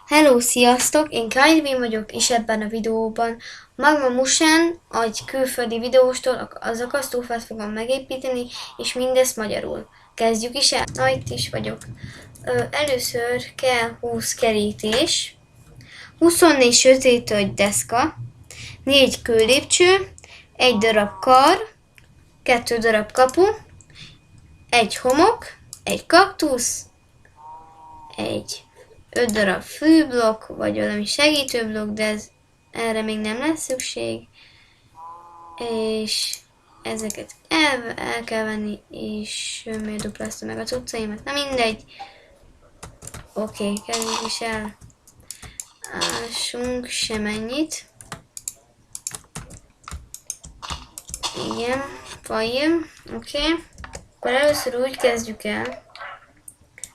Hello, sziasztok! Én Kylie vagyok, és ebben a videóban Magma Musen, egy külföldi videóstól az akasztófát fogom megépíteni, és mindezt magyarul. Kezdjük is el. Na, itt is vagyok. Először kell 20 kerítés, 24 sötétölgy deszka, 4 kőlépcső, 1 darab kar, 2 darab kapu, 1 homok, 1 kaktusz, 5 darab fűblokk, vagy valami segítőblokk, de erre még nem lesz szükség. És ezeket el kell venni, és miért dupláztam meg a cuccaimat? Na mindegy. Oké, kezdjük is el. Ássunk semennyit. Igen, fajjön. Oké. Akkor először úgy kezdjük el.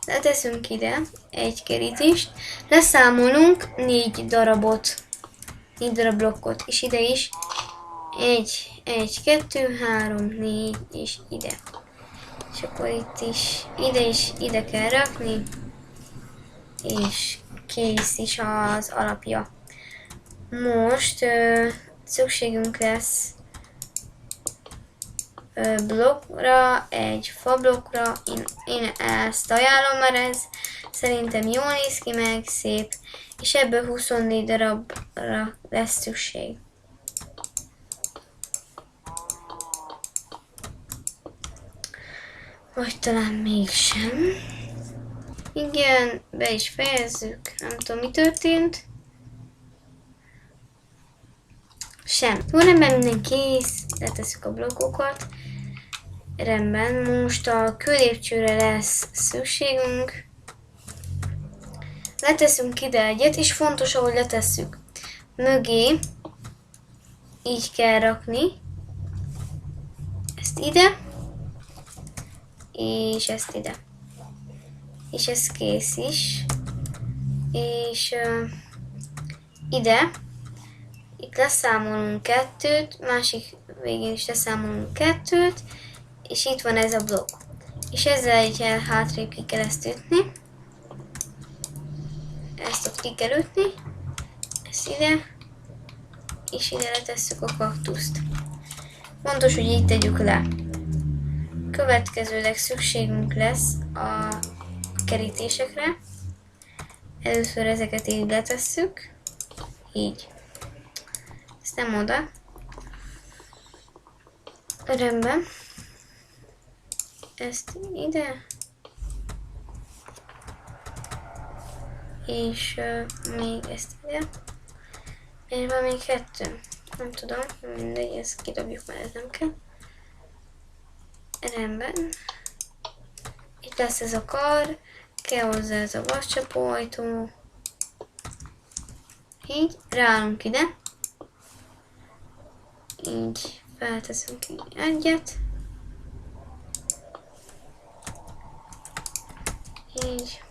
Leteszünk ide egy kerítést, leszámolunk 4 darabot, 4 darab blokkot, és ide is 1, 2, 3, 4, és ide. És akkor itt is ide kell rakni, és kész is az alapja. Most szükségünk lesz blokkra, egy fablokkra, én ezt ajánlom, mert ez szerintem jól néz ki, meg szép, és ebből 24 darabra lesz szükség. Vagy talán mégsem. Igen, be is fejezzük, nem tudom mi történt. Sem. Jó, rendben, minden kész, letesszük a blokkokat. Rendben, most a kőlépcsőre lesz szükségünk. Leteszünk ide egyet, és fontos, ahogy letesszük. Mögé így kell rakni. Ezt ide, és ezt ide. És ez kész is. És ide. Itt leszámolunk 2-t, másik végén is leszámolunk 2-t, és itt van ez a blokk. És ezzel egy hátrébb ki kell ezt ütni. Ezt ott ki kell ütni. Ezt ide. És ide letesszük a kaktuszt. Fontos, hogy így tegyük le. Következőleg szükségünk lesz a kerítésekre. Először ezeket így letesszük. Így. Ezt nem oda. Rendben. Ezt ide. És még ezt ide. És van még 2. Nem tudom, mindegy, ezt kidobjuk, mert ez nem kell. Rendben. Itt lesz ez a kar. Kell hozzá ez a vascsapóajtó. Így. Ráállunk ide. Így felteszünk így egyet. Így.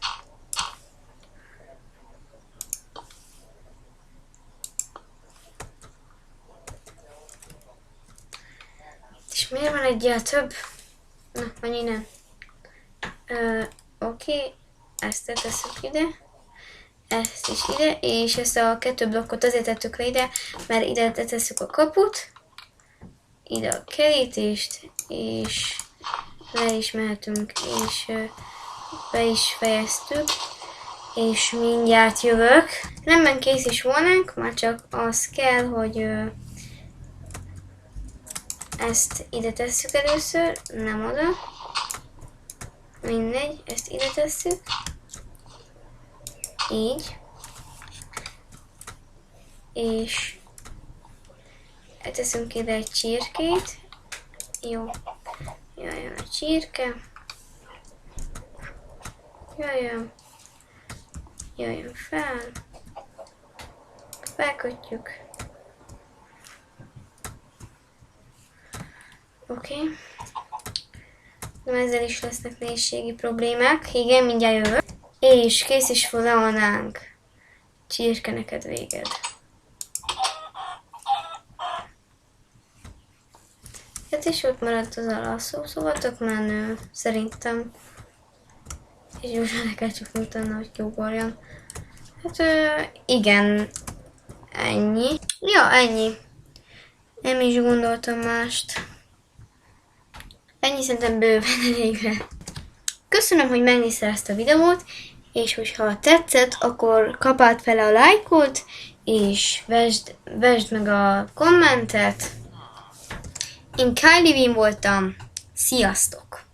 És miért van egyel több? Na, vagy innen. Oké. Ezt tesszük ide. Ezt is ide. És ezt a 2 blokkot azért tettük le ide, mert ide tesszük a kaput. Ide a kerítést, és le is mehetünk, és be is fejeztük, és mindjárt jövök. Rendben, kész is volnánk, már csak az kell, hogy ezt ide tesszük először, nem oda. Mindegy, ezt ide tesszük. Így. És teszünk ide egy csirkét. Jó. Jöjjön a csirke. Jöjjön fel. Felkötjük. Oké. Ezzel is lesznek nehézségi problémák. Igen, mindjárt jövök. És kész is volnánk. Csirke, neked véged. Hát és ott maradt az alszó, szóval tök menő, szerintem. És gyorsan le kell csukni utána, hogy kiugorjam. Hát igen, ennyi. Ja, ennyi. Nem is gondoltam mást. Ennyi szerintem bőven elég lett. Köszönöm, hogy megnézted ezt a videót, és hogyha tetszett, akkor kapáld fel a lájkot, és vesd meg a kommentet. Én Kylie Wien voltam. Sziasztok!